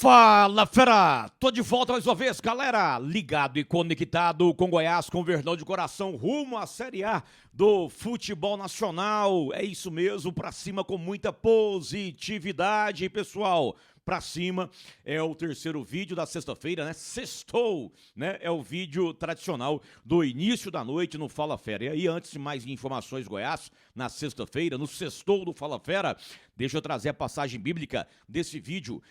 Fala, fera! Tô de volta mais uma vez, galera! Ligado e conectado com Goiás, com Verdão de coração, rumo à Série A do futebol nacional. É isso mesmo, pra cima com muita positividade, pessoal. Pra cima é o terceiro vídeo da sexta-feira, né? Sextou, né? É o vídeo tradicional do início da noite no Fala Fera. E aí, antes de mais informações Goiás, na sexta-feira, no sextou do Fala Fera, deixa eu trazer a passagem bíblica desse vídeo.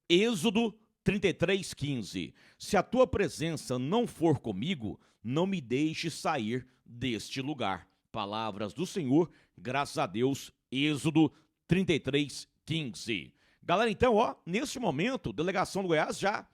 Êxodo 33:15. Se a tua presença não for comigo, não me deixe sair deste lugar. Palavras do Senhor, graças a Deus, Êxodo 33:15. Galera, então, nesse momento, delegação do Goiás já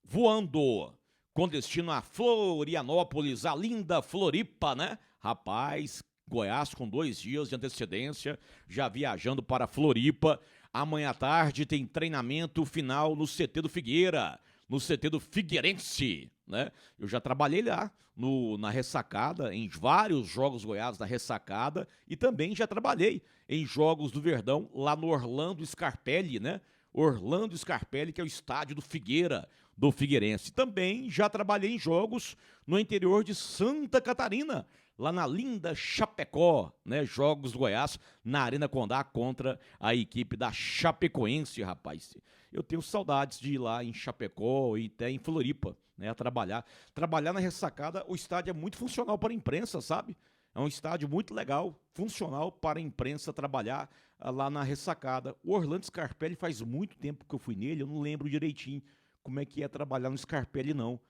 voando, com destino a Florianópolis, a linda Floripa, né? Rapaz, Goiás com 2 dias de antecedência, já viajando para Floripa. Amanhã à tarde tem treinamento final no CT do Figueira, no CT do Figueirense, né? Eu já trabalhei lá na ressacada, em vários jogos Goiás da ressacada, e também já trabalhei em jogos do Verdão lá no Orlando Scarpelli, né? Orlando Scarpelli, que é o estádio do Figueira, do Figueirense. Também já trabalhei em jogos no interior de Santa Catarina, lá na linda Chapecó, né? Jogos do Goiás na Arena Condá contra a equipe da Chapecoense, rapaz. Eu tenho saudades de ir lá em Chapecó e até em Floripa, né? A trabalhar. Trabalhar na ressacada, o estádio é muito funcional para a imprensa, sabe? É um estádio muito legal, funcional para a imprensa trabalhar lá na ressacada. O Orlando Scarpelli faz muito tempo que eu fui nele, eu não lembro direitinho como é que é trabalhar no Scarpelli, não.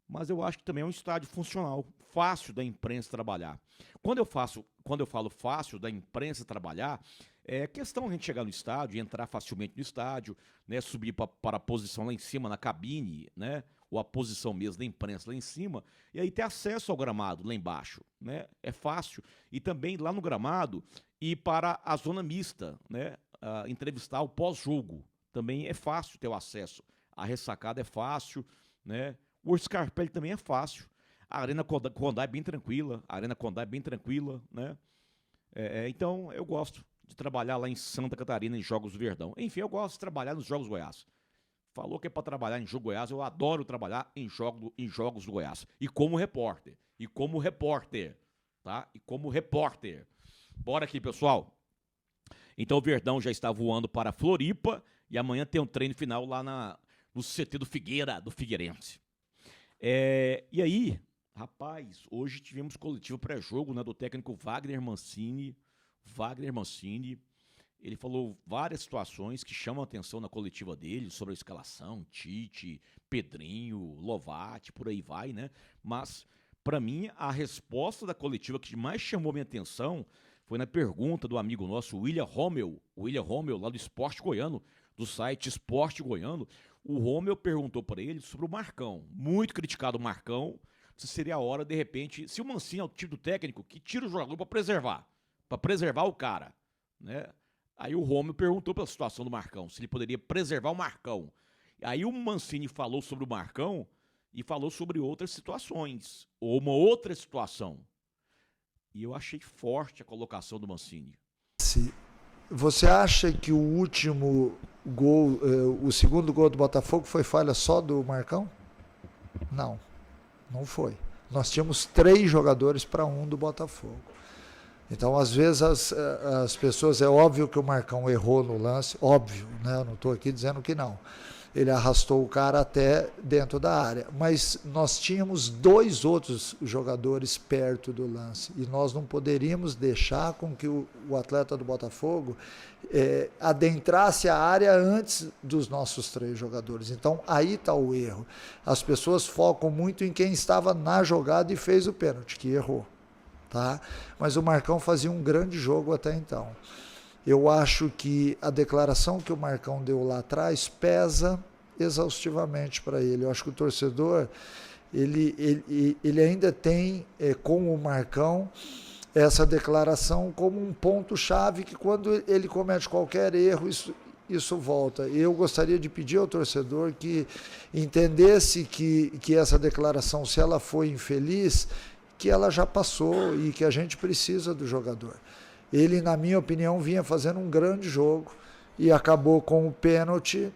Mas eu acho que também é um estádio funcional, fácil da imprensa trabalhar. Quando eu falo fácil da imprensa trabalhar, é questão a gente chegar no estádio, entrar facilmente no estádio, né, subir para a posição lá em cima, na cabine, né, ou a posição mesmo da imprensa lá em cima, e aí ter acesso ao gramado lá embaixo, né, é fácil. E também lá no gramado ir para a zona mista, né, entrevistar o pós-jogo, também é fácil ter o acesso. A ressacada é fácil, né. O Scarpelli também é fácil. A Arena Condá é bem tranquila. Né? Então, eu gosto de trabalhar lá em Santa Catarina, em Jogos do Verdão. Enfim, eu gosto de trabalhar nos Jogos Goiás. Falou que é para trabalhar em Jogo Goiás, eu adoro trabalhar em Jogos do Goiás. E como repórter. Tá? Bora aqui, pessoal. Então, o Verdão já está voando para Floripa e amanhã tem um treino final lá no CT do Figueira, do Figueirense. E aí, rapaz, hoje tivemos coletivo pré-jogo, né, do técnico Wagner Mancini. Ele falou várias situações que chamam a atenção na coletiva dele, sobre a escalação, Tite, Pedrinho, Lovati, por aí vai, né? Mas, para mim, a resposta da coletiva que mais chamou minha atenção foi na pergunta do amigo nosso, William Romeu, lá do Esporte Goiano, do site Esporte Goiano. O Romeu perguntou para ele sobre o Marcão, muito criticado o Marcão, se seria a hora, de repente, se o Mancini é o tipo do técnico que tira o jogador para preservar o cara, né? Aí o Romeu perguntou pela situação do Marcão, se ele poderia preservar o Marcão. Aí o Mancini falou sobre o Marcão e falou sobre outras situações, ou uma outra situação. E eu achei forte a colocação do Mancini. Sim. Você acha que o último gol, o segundo gol do Botafogo foi falha só do Marcão? Não, não foi. Nós tínhamos 3 jogadores para 1 do Botafogo. Então, às vezes, as pessoas, é óbvio que o Marcão errou no lance, óbvio, né? Eu não estou aqui dizendo que não. Ele arrastou o cara até dentro da área. Mas nós tínhamos 2 outros jogadores perto do lance. E nós não poderíamos deixar com que o atleta do Botafogo adentrasse a área antes dos nossos 3 jogadores. Então, aí está o erro. As pessoas focam muito em quem estava na jogada e fez o pênalti, que errou. Tá? Mas o Marcão fazia um grande jogo até então. Eu acho que a declaração que o Marcão deu lá atrás pesa exaustivamente para ele. Eu acho que o torcedor, ele ainda tem com o Marcão essa declaração como um ponto-chave que quando ele comete qualquer erro, isso volta. Eu gostaria de pedir ao torcedor que entendesse que essa declaração, se ela foi infeliz, que ela já passou e que a gente precisa do jogador. Ele, na minha opinião, vinha fazendo um grande jogo e acabou com o pênalti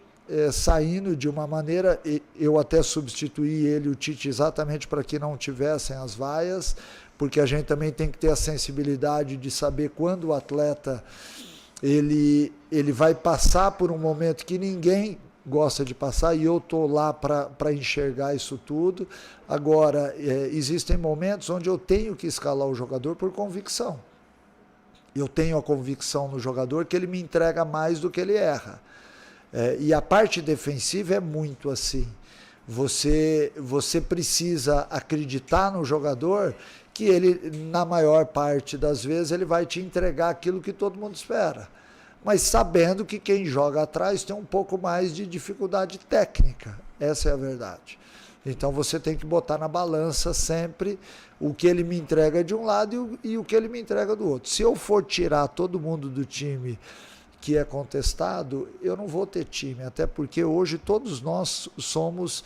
saindo de uma maneira, eu até substituí ele, o Tite, exatamente para que não tivessem as vaias, porque a gente também tem que ter a sensibilidade de saber quando o atleta ele vai passar por um momento que ninguém gosta de passar, e eu estou lá para enxergar isso tudo. Agora, existem momentos onde eu tenho que escalar o jogador por convicção. Eu tenho a convicção no jogador que ele me entrega mais do que ele erra. E a parte defensiva é muito assim. Você precisa acreditar no jogador que ele, na maior parte das vezes, ele vai te entregar aquilo que todo mundo espera. Mas sabendo que quem joga atrás tem um pouco mais de dificuldade técnica. Essa é a verdade. Então você tem que botar na balança sempre o que ele me entrega de um lado e o que ele me entrega do outro. Se eu for tirar todo mundo do time que é contestado, eu não vou ter time, até porque hoje todos nós somos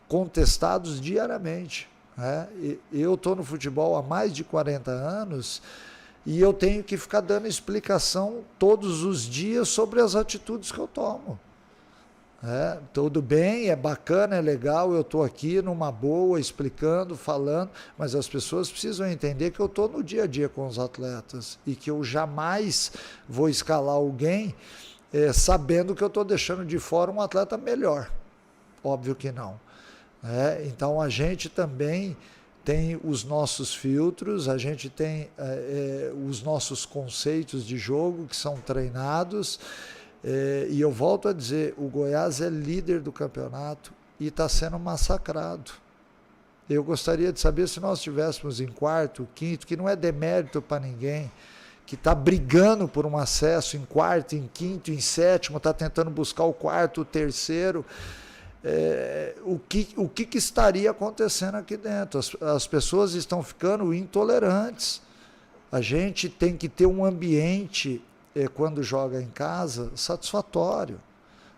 contestados diariamente. Né? Eu estou no futebol há mais de 40 anos e eu tenho que ficar dando explicação todos os dias sobre as atitudes que eu tomo. Tudo bem, é bacana, é legal, eu estou aqui numa boa, explicando, falando, mas as pessoas precisam entender que eu estou no dia a dia com os atletas e que eu jamais vou escalar alguém sabendo que eu estou deixando de fora um atleta melhor. Óbvio que não. Então a gente também tem os nossos filtros, a gente tem os nossos conceitos de jogo que são treinados. E eu volto a dizer, o Goiás é líder do campeonato e está sendo massacrado. Eu gostaria de saber se nós estivéssemos em quarto, quinto, que não é demérito para ninguém, que está brigando por um acesso em quarto, em quinto, em sétimo, está tentando buscar o quarto, o terceiro. O que estaria acontecendo aqui dentro? As pessoas estão ficando intolerantes. A gente tem que ter um ambiente quando joga em casa, satisfatório.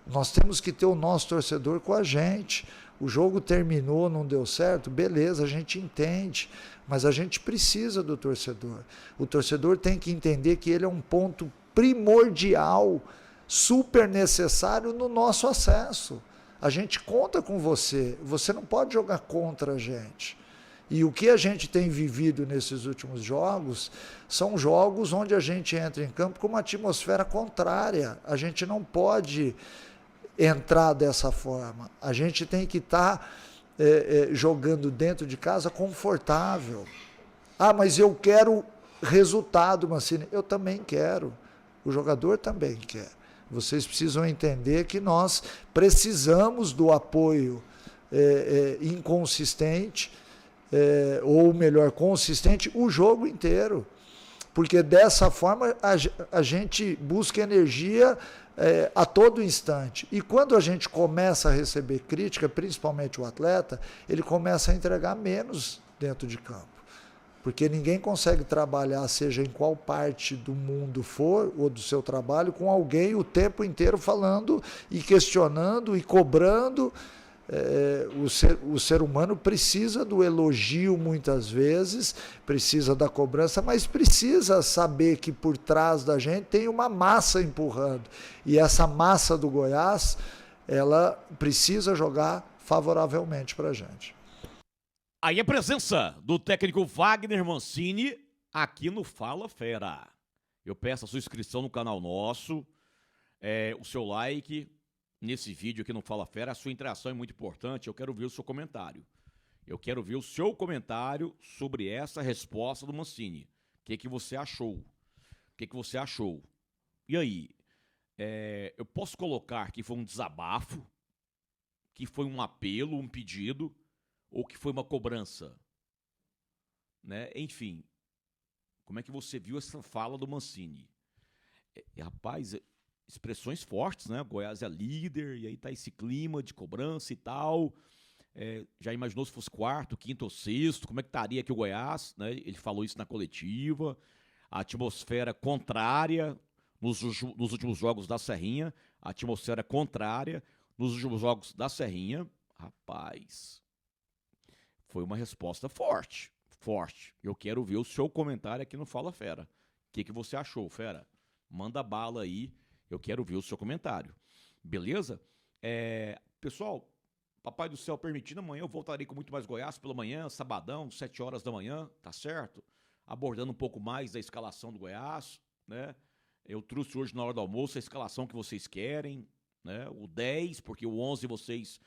Nós temos que ter o nosso torcedor com a gente. O jogo terminou, não deu certo, beleza, a gente entende, mas a gente precisa do torcedor. O torcedor tem que entender que ele é um ponto primordial, super necessário no nosso acesso. A gente conta com você, você não pode jogar contra a gente. E o que a gente tem vivido nesses últimos jogos são jogos onde a gente entra em campo com uma atmosfera contrária. A gente não pode entrar dessa forma. A gente tem que estar jogando dentro de casa confortável. Ah, mas eu quero resultado, Mancini. Eu também quero. O jogador também quer. Vocês precisam entender que nós precisamos do apoio inconsistente, ou melhor, consistente, o jogo inteiro. Porque dessa forma a gente busca energia a todo instante. E quando a gente começa a receber crítica, principalmente o atleta, ele começa a entregar menos dentro de campo. Porque ninguém consegue trabalhar, seja em qual parte do mundo for, ou do seu trabalho, com alguém o tempo inteiro falando e questionando e cobrando. O ser humano precisa do elogio muitas vezes, precisa da cobrança, mas precisa saber que por trás da gente tem uma massa empurrando. E essa massa do Goiás, ela precisa jogar favoravelmente para a gente. Aí a presença do técnico Wagner Mancini aqui no Fala Fera. Eu peço a sua inscrição no canal nosso, o seu like nesse vídeo aqui no Fala Fera. A sua interação é muito importante. Eu quero ver o seu comentário. Eu quero ver o seu comentário sobre essa resposta do Mancini. O que você achou? O que você achou? E aí? Eu posso colocar que foi um desabafo, que foi um apelo, um pedido, ou que foi uma cobrança? Né? Enfim, como é que você viu essa fala do Mancini? Rapaz, expressões fortes, né? O Goiás é líder, e aí tá esse clima de cobrança e tal. Já imaginou se fosse quarto, quinto ou sexto? Como é que estaria aqui o Goiás? Né? Ele falou isso na coletiva. A atmosfera contrária nos últimos jogos da Serrinha. A atmosfera contrária nos últimos jogos da Serrinha. Rapaz, foi uma resposta forte. Forte. Eu quero ver o seu comentário aqui no Fala Fera. O que você achou, Fera? Manda bala aí, Eu quero ver o seu comentário. Beleza? Pessoal, papai do céu permitindo, amanhã eu voltarei com muito mais Goiás pela manhã, sabadão, 7 horas da manhã, tá certo? Abordando um pouco mais da escalação do Goiás, né? Eu trouxe hoje na hora do almoço a escalação que vocês querem, né? O 10, porque o 11 vocês...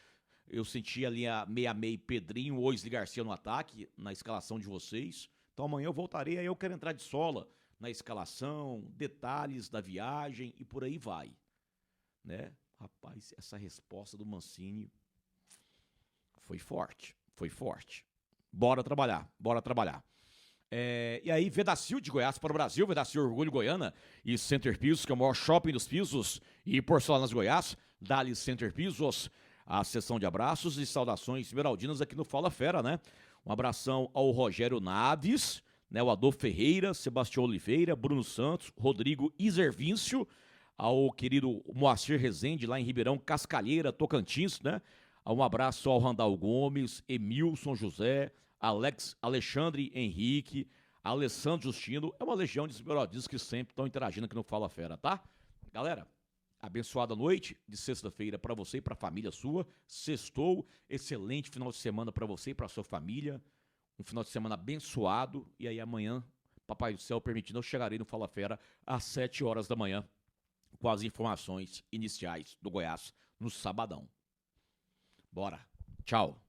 Eu senti ali a meia-meia Pedrinho, Oisle Garcia no ataque, na escalação de vocês. Então amanhã eu voltarei, aí eu quero entrar de sola na escalação, detalhes da viagem e por aí vai, né? Rapaz, essa resposta do Mancini foi forte, foi forte. Bora trabalhar, bora trabalhar. E aí, Vedacil de Goiás para o Brasil, Vedacil Orgulho Goiana e Center Pisos, que é o maior shopping dos pisos e porcelanas Goiás, Dali Center Pisos, a sessão de abraços e saudações esmeraldinas aqui no Fala Fera, né? Um abração ao Rogério Naves, né? O Adolfo Ferreira, Sebastião Oliveira, Bruno Santos, Rodrigo Iservíncio, ao querido Moacir Rezende, lá em Ribeirão Cascalheira, Tocantins, né? Um abraço ao Randall Gomes, Emilson José, Alexandre Henrique, Alessandro Justino. É uma legião de esmeraldistas que sempre estão interagindo aqui no Fala Fera, tá? Galera, abençoada noite de sexta-feira para você e para a família sua. Sextou, excelente final de semana para você e para sua família. Um final de semana abençoado. E aí amanhã, Papai do Céu permitindo, eu chegarei no Fala Fera às 7 horas da manhã com as informações iniciais do Goiás no sabadão. Bora. Tchau.